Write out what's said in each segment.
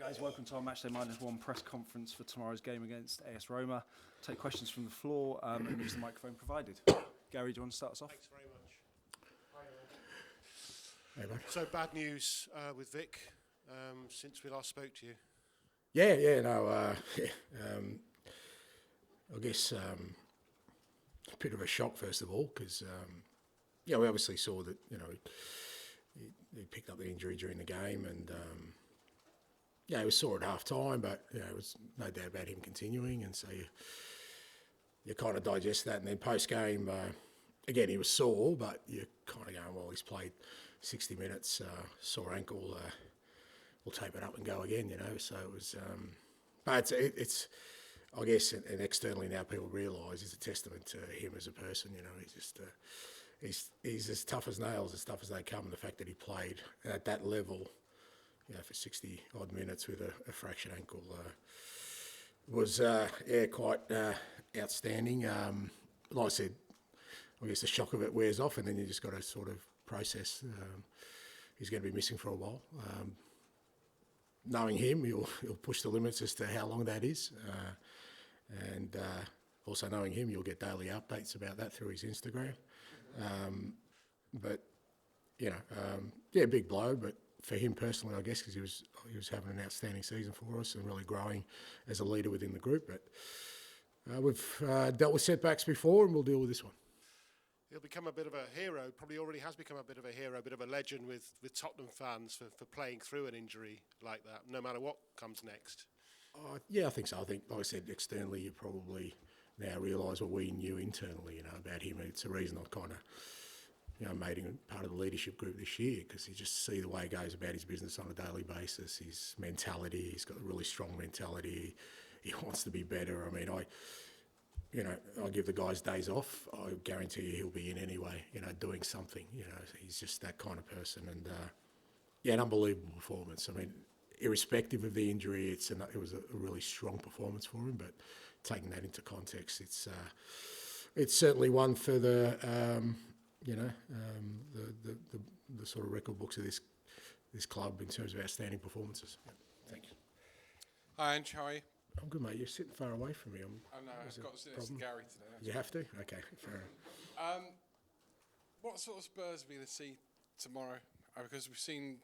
Guys, welcome to our Matchday -1 press conference for tomorrow's game against AS Roma. Take questions from the floor and use the microphone provided. Gary, do you want to start us off? Thanks very much. So bad news with Vic since we last spoke to you. I guess a bit of a shock first of all because we obviously saw that he picked up the injury during the game and he was sore at half time, but it was no doubt about him continuing, and so you kind of digest that, and then post game again he was sore, but you're kind of going, well, he's played 60 minutes, sore ankle, we'll tape it up and go again, So it was, but it's I guess, and externally now people realise it's a testament to him as a person. He's just he's as tough as nails, as tough as they come. And the fact that he played at that level, for 60 odd minutes with a fractured ankle was quite outstanding. Like I said, I guess the shock of it wears off, and then you just got to sort of process. He's going to be missing for a while. Knowing him, he'll push the limits as to how long that is, and also knowing him, you'll get daily updates about that through his Instagram. Big blow, but for him personally, I guess, because he was having an outstanding season for us and really growing as a leader within the group. But we've dealt with setbacks before, and we'll deal with this one. He'll become a bit of a hero, probably already has become a bit of a hero, a bit of a legend with Tottenham fans for playing through an injury like that, no matter what comes next. I think so. I think, like I said, externally you probably now realise what we knew internally, about him. It's the reason I kind of, made him part of the leadership group this year, because you just see the way he goes about his business on a daily basis, his mentality. He's got a really strong mentality. He wants to be better. I mean, I give the guys days off. I guarantee you he'll be in anyway, doing something. He's just that kind of person. And, an unbelievable performance. I mean, irrespective of the injury, it was a really strong performance for him. But taking that into context, it's certainly one for the sort of record books of this club in terms of outstanding performances. Yeah, thank you. Hi, Ange, how are you? I'm good, mate. You're sitting far away from me. I've got to sit next to Gary today. You have to? Okay, fair enough. What sort of Spurs are we going to see tomorrow? Because we've seen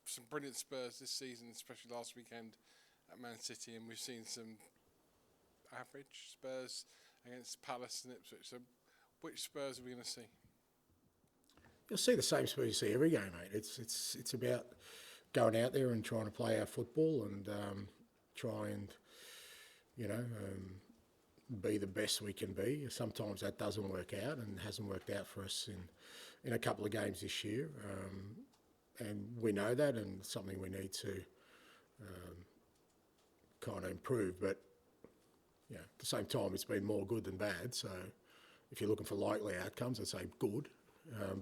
some brilliant Spurs this season, especially last weekend at Man City, and we've seen some average Spurs against Palace and Ipswich. So which Spurs are we going to see? You'll see the same Spurs you see every game, mate. It's about going out there and trying to play our football and try and, be the best we can be. Sometimes that doesn't work out, and hasn't worked out for us in a couple of games this year. And we know that, and it's something we need to kind of improve. But, at the same time, it's been more good than bad. So if you're looking for likely outcomes, I'd say good.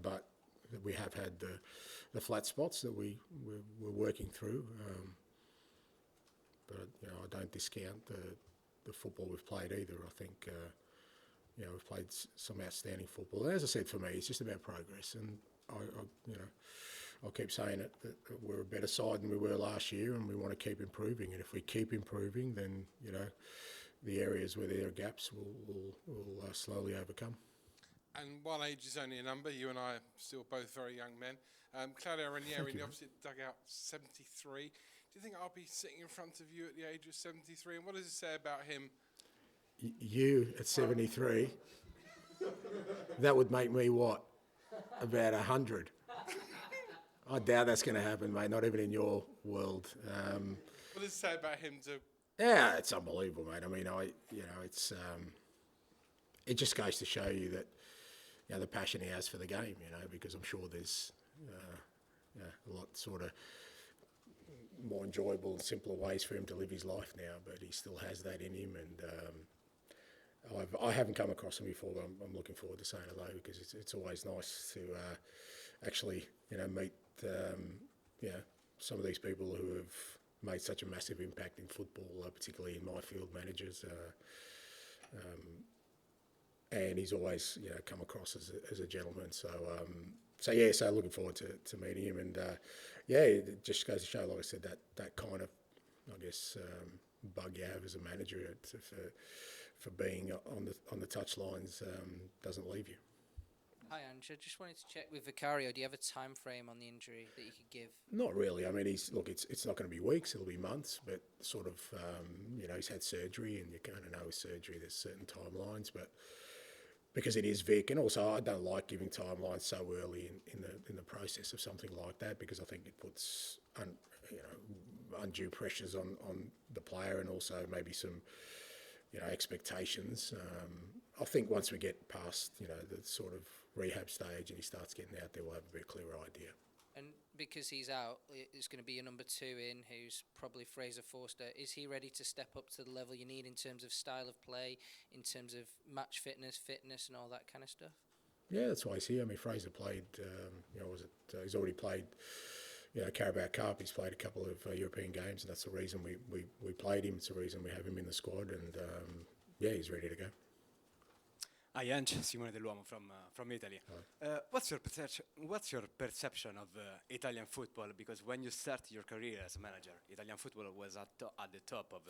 But we have had the flat spots that we're working through. But I don't discount the football we've played either. I think we've played some outstanding football. And as I said, for me, it's just about progress. And I'll keep saying it, that we're a better side than we were last year, and we want to keep improving. And if we keep improving, then the areas where there are gaps will slowly overcome. And while age is only a number, you and I are still both very young men. Claudio Ranieri in the opposite dugout, 73. Do you think I'll be sitting in front of you at the age of 73? And what does it say about him? You at 73? That would make me what? About 100. I doubt that's going to happen, mate. Not even in your world. What does it say about him to? Yeah, it's unbelievable, mate. I mean, it's it just goes to show you that the passion he has for the game. Because I'm sure there's a lot sort of more enjoyable and simpler ways for him to live his life now, but he still has that in him. And I haven't come across him before, but I'm looking forward to saying hello, because it's always nice to actually meet some of these people who have made such a massive impact in football, particularly in my field, managers. And he's always come across as a gentleman. So looking forward to meeting him. And it just goes to show, like I said, that kind of I guess, bug you have as a manager for being on the touchlines doesn't leave you. Hi, Ange. I just wanted to check with Vicario. Do you have a time frame on the injury that you could give? Not really. I mean, it's not going to be weeks; it'll be months. But sort of, he's had surgery, and you kind of know with surgery there's certain timelines. But because it is Vic, and also I don't like giving timelines so early in the process of something like that, because I think it puts undue pressures on the player, and also maybe some expectations. I think once we get past the sort of rehab stage and he starts getting out there, we'll have a bit clearer idea. And because he's out, it's going to be a number 2 in, who's probably Fraser Forster. Is he ready to step up to the level you need in terms of style of play, in terms of match fitness, and all that kind of stuff? Yeah, that's why he's here. I mean, Fraser played, he's already played, Carabao Cup. He's played a couple of European games, and that's the reason we played him. It's the reason we have him in the squad, and he's ready to go. Hi, Ange, Simone Dell'Uomo from Italy. What's your perception of Italian football? Because when you started your career as a manager, Italian football was at the top of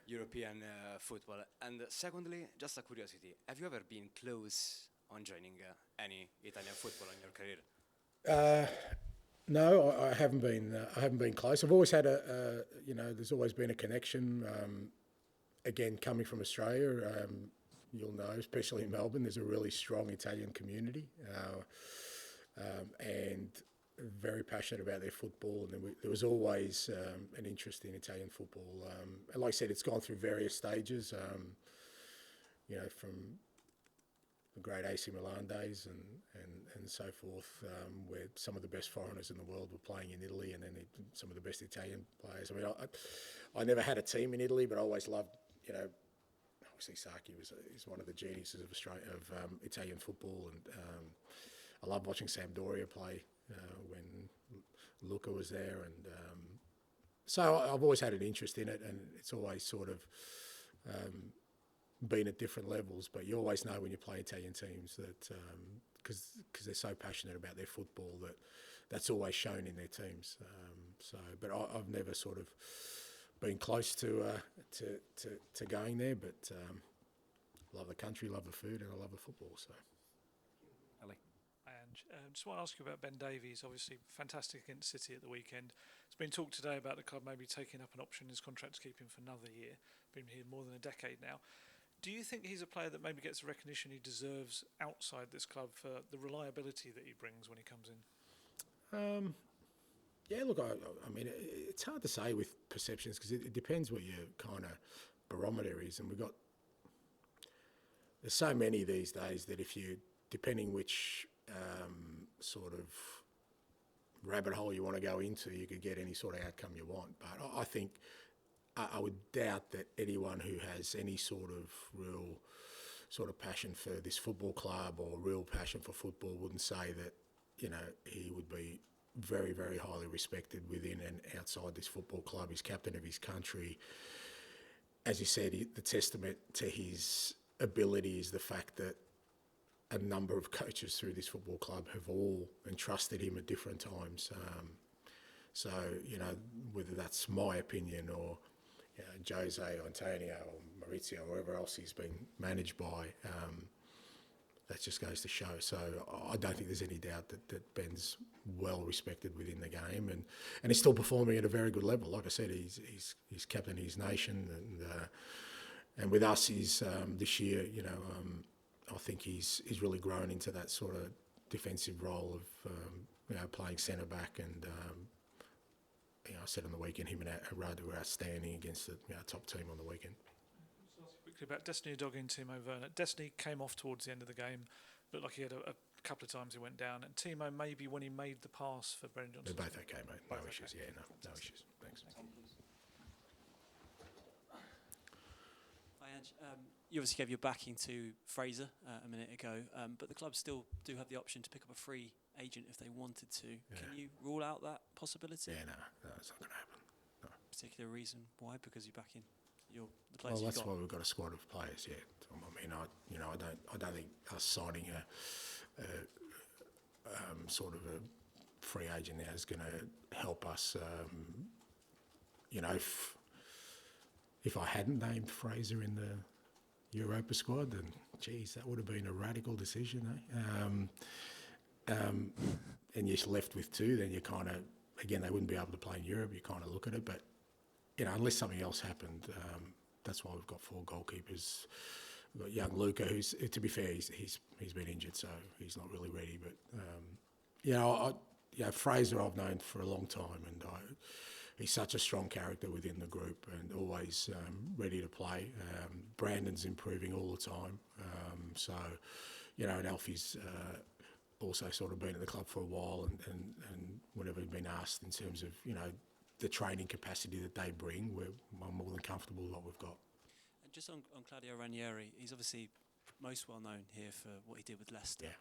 European football. And secondly, just a curiosity, have you ever been close on joining any Italian football in your career? No, I haven't been. I haven't been close. I've always had there's always been a connection. Again, coming from Australia. You'll know, especially in Melbourne, there's a really strong Italian community and very passionate about their football. And there was always an interest in Italian football. And like I said, it's gone through various stages, from the great AC Milan days and so forth, where some of the best foreigners in the world were playing in Italy, and then some of the best Italian players. I mean, I never had a team in Italy, but I always loved, obviously Sacchi is one of the geniuses of Italian football, and I love watching Sampdoria play when Luca was there, and so I've always had an interest in it, and it's always sort of been at different levels. But you always know when you play Italian teams that because they're so passionate about their football, that's always shown in their teams. But I've never sort of been close to going there, but love the country, love the food, and I love the football. So, Ali. And just want to ask you about Ben Davies. Obviously, fantastic against City at the weekend. It's been talked today about the club maybe taking up an option in his contract to keep him for another year. Been here more than a decade now. Do you think he's a player that maybe gets the recognition he deserves outside this club for the reliability that he brings when he comes in? Yeah, look, I mean, it's hard to say with perceptions, because it depends what your kind of barometer is. And there's so many these days that depending which sort of rabbit hole you want to go into, you could get any sort of outcome you want. But I think I would doubt that anyone who has any sort of real sort of passion for this football club or real passion for football wouldn't say that, he would be very, very highly respected within and outside this football club. He's captain of his country. As you said, the testament to his ability is the fact that a number of coaches through this football club have all entrusted him at different times. So, whether that's my opinion or Jose, Antonio, or Maurizio, or whoever else he's been managed by, that just goes to show. So I don't think there's any doubt that Ben's well respected within the game, and he's still performing at a very good level. Like I said, he's captain of his nation, and with us, he's this year, I think he's really grown into that sort of defensive role of playing centre back, and I said on the weekend him and Arad were outstanding against the top team on the weekend. Quickly about Destiny Udogie and Timo Werner. Destiny came off towards the end of the game. Looked like he had a couple of times he went down. And Timo, maybe when he made the pass for Brendan Johnson. They're both okay, mate. No Both issues. okay. Yeah, no issues. Thanks. Hi, Ange. You obviously gave your backing to Fraser a minute ago, but the club still do have the option to pick up a free agent if they wanted to. Yeah. Can you rule out that possibility? Yeah, no, it's not going to happen. No. Particular reason why? Because you're backing the players Well, you've that's got. why we've got a squad of players. Yeah, I mean, I don't think us signing a sort of a free agent now is going to help us. if I hadn't named Fraser in the Europa squad, then geez, that would have been a radical decision, and you're left with two, then you kind of, again, they wouldn't be able to play in Europe. You kind of look at it, but unless something else happened, that's why we've got 4 goalkeepers. We've got young Luca, who's, to be fair, he's been injured, so he's not really ready. But Fraser I've known for a long time, and he's such a strong character within the group, and always ready to play. Brandon's improving all the time, and Alfie's also sort of been at the club for a while, and whenever he's been asked in terms of the training capacity that they bring, I'm more than comfortable with what we've got. And just on Claudio Ranieri, he's obviously most well known here for what he did with Leicester. Yeah.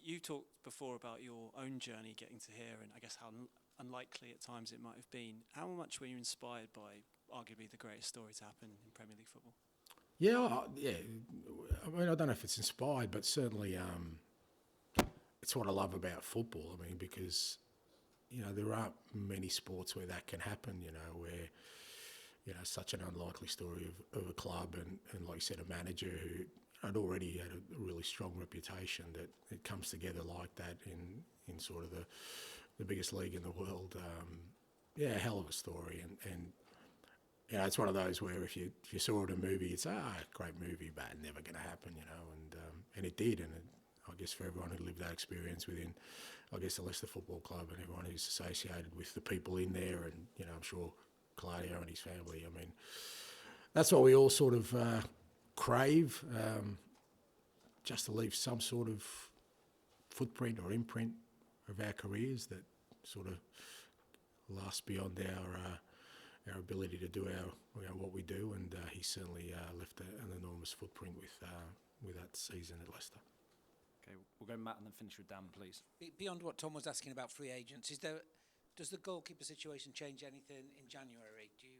You talked before about your own journey getting to here, and I guess how unlikely at times it might have been. How much were you inspired by arguably the greatest story to happen in Premier League football? Yeah. I mean, I don't know if it's inspired, but certainly it's what I love about football. I mean, because there aren't many sports where that can happen. Where such an unlikely story of a club and like you said, a manager who had already had a really strong reputation, that it comes together like that in sort of the biggest league in the world. A hell of a story, and it's one of those where if you saw it in a movie, it's great movie, but never going to happen, and it did, and I guess for everyone who lived that experience within, I guess, the Leicester Football Club, and everyone who's associated with the people in there, and I'm sure Claudio and his family. I mean, that's what we all sort of crave, just to leave some sort of footprint or imprint of our careers that sort of lasts beyond our ability to do what we do, and he certainly left an enormous footprint with that season at Leicester. Okay, we'll go Matt and then finish with Dan, please. Beyond what Tom was asking about free agents, does the goalkeeper situation change anything in January? Do you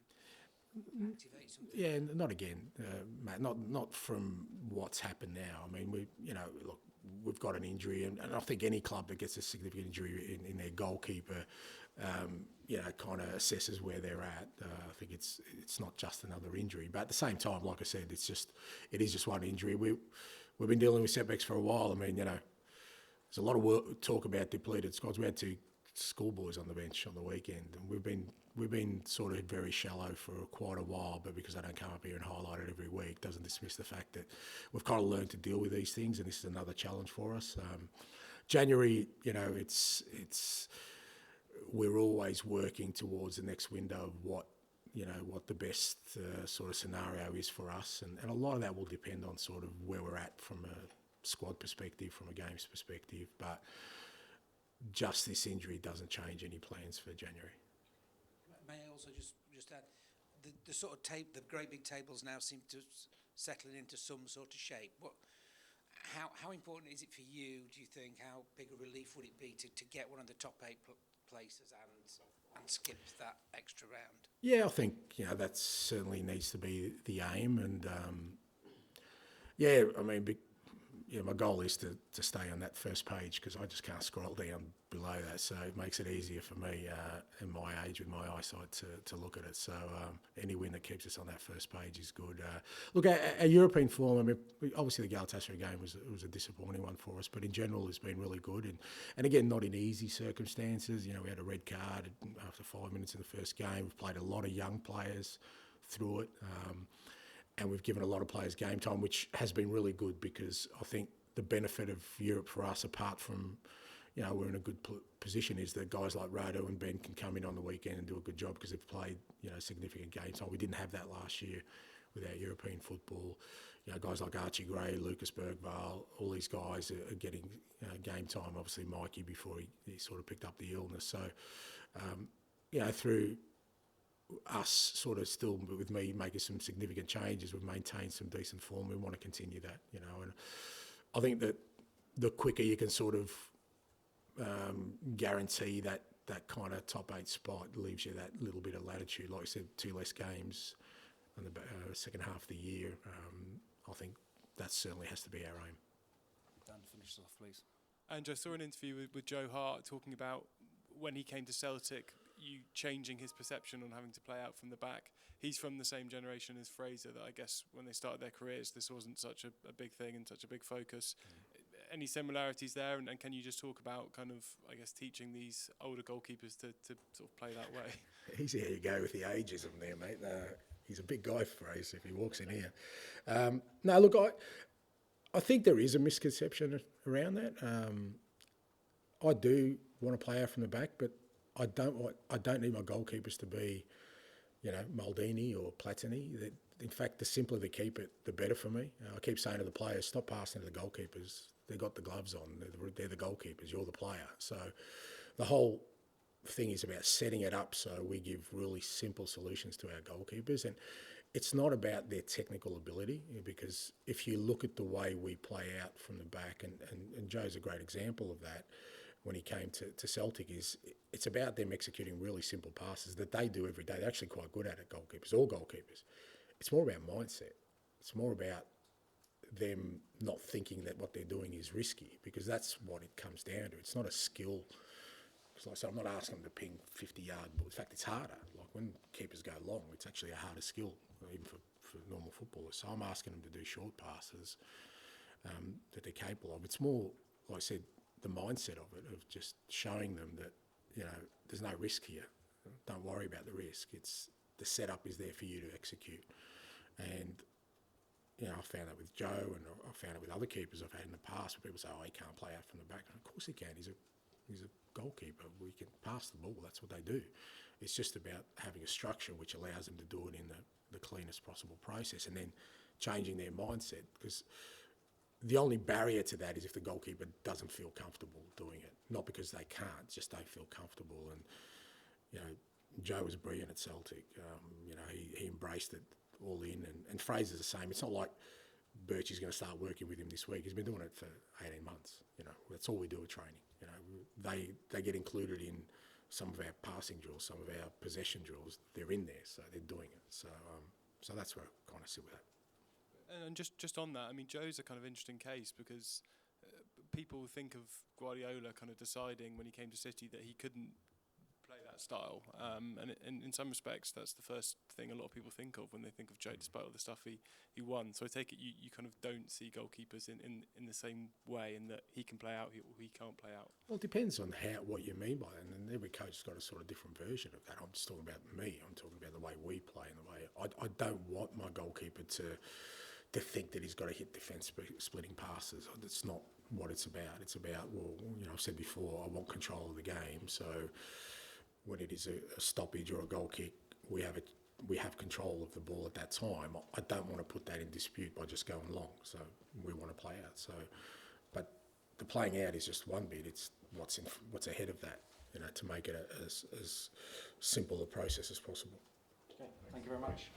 activate something? Yeah, not again, Matt. Not from what's happened now. I mean, look, we've got an injury, and I think any club that gets a significant injury in their goalkeeper, kind of assesses where they're at. I think it's not just another injury, but at the same time, like I said, it is just one injury. We've been dealing with setbacks for a while. I mean, there's a lot of talk about depleted squads. We had 2 schoolboys on the bench on the weekend, and we've been sort of very shallow for quite a while. But because I don't come up here and highlight it every week, doesn't dismiss the fact that we've kind of learned to deal with these things, and this is another challenge for us. January, we're always working towards the next window of what the best sort of scenario is for us, and a lot of that will depend on sort of where we're at from a squad perspective, from a games perspective. But just this injury doesn't change any plans for January. May I also just add, the sort of the great big tables now seem to settling into some sort of shape. How important is it for you, do you think? How big a relief would it be to get one of the top 8 places and skip that extra round? Yeah, I think that certainly needs to be the aim, and I mean, my goal is to stay on that first page, because I just can't scroll down below that, so it makes it easier for me in my age with my eyesight to look at it. So any win that keeps us on that first page is good. Look, our European form, I mean, obviously the Galatasaray game was a disappointing one for us, but in general it's been really good, and again, not in easy circumstances. We had a red card after 5 minutes in the first game. We've played a lot of young players through it, and we've given a lot of players game time, which has been really good, because I think the benefit of Europe for us, apart from we're in a good position, is that guys like Rado and Ben can come in on the weekend and do a good job, because they've played significant game time. We didn't have that last year with our European football. Guys like Archie Gray, Lucas Bergvall, all these guys are getting game time. Obviously Mikey before he sort of picked up the illness. So through us sort of still with me making some significant changes, we've maintained some decent form. We want to continue that, and I think that the quicker you can sort of guarantee that kind of top 8 spot, leaves you that little bit of latitude. Like I said, 2 less games in the second half of the year. I think that certainly has to be our aim. Dan, finish us off, please. And I saw an interview with Joe Hart talking about when he came to Celtic, you changing his perception on having to play out from the back? He's from the same generation as Fraser, that I guess when they started their careers, this wasn't such a big thing and such a big focus. Any similarities there, and can you just talk about kind of, I guess, teaching these older goalkeepers to sort of play that way? Easy how you go with the ageism there, mate. He's a big guy for Fraser if he walks in here. No, look, I think there is a misconception around that. I do want to play out from the back, but I don't need my goalkeepers to be, Maldini or Platini. In fact, the simpler they keep it, the better for me. I keep saying to the players, stop passing to the goalkeepers. They've got the gloves on. They're the goalkeepers. You're the player. So the whole thing is about setting it up so we give really simple solutions to our goalkeepers. And it's not about their technical ability, because if you look at the way we play out from the back, and Joe's a great example of that when he came to Celtic, it's about them executing really simple passes that they do every day. They're actually quite good at it, goalkeepers, all goalkeepers. It's more about mindset. It's more about them not thinking that what they're doing is risky, because that's what it comes down to. It's not a skill. Like I said, I'm not asking them to ping 50-yard balls. In fact, it's harder. Like when keepers go long, it's actually a harder skill, even for normal footballers. So I'm asking them to do short passes that they're capable of. It's more, like I said, the mindset of it, of just showing them that, there's no risk here. Don't worry about the risk. It's the setup is there for you to execute. And I found that with Joe, and I found it with other keepers I've had in the past, where people say, "Oh, he can't play out from the back." And of course he can. He's a goalkeeper. We can pass the ball. That's what they do. It's just about having a structure which allows them to do it in the cleanest possible process, and then changing their mindset. Because the only barrier to that is if the goalkeeper doesn't feel comfortable doing it. Not because they can't, just don't feel comfortable. And Joe was brilliant at Celtic. He embraced it all in, and Fraser's the same. It's not like Birchie's going to start working with him this week. He's been doing it for 18 months. That's all we do at training. They get included in some of our passing drills, some of our possession drills. They're in there, so they're doing it. So that's where I kind of sit with that. And just on that, I mean, Joe's a kind of interesting case, because people think of Guardiola kind of deciding when he came to City that he couldn't play that style. And in some respects, that's the first thing a lot of people think of when they think of Joe, despite all the stuff he won. So I take it you kind of don't see goalkeepers in the same way, in that he can play out, he can't play out. Well, it depends on what you mean by that, and every coach has got a sort of different version of that. I'm just talking about me. I'm talking about the way we play and the way I don't want my goalkeeper to think that he's got to hit defence splitting passes. That's not what it's about. It's about, I've said before, I want control of the game. So when it is a stoppage or a goal kick, we have control of the ball at that time. I don't want to put that in dispute by just going long. So we want to play out. So, but the playing out is just one bit. It's what's ahead of that, to make it as simple a process as possible. Okay, thank you very much.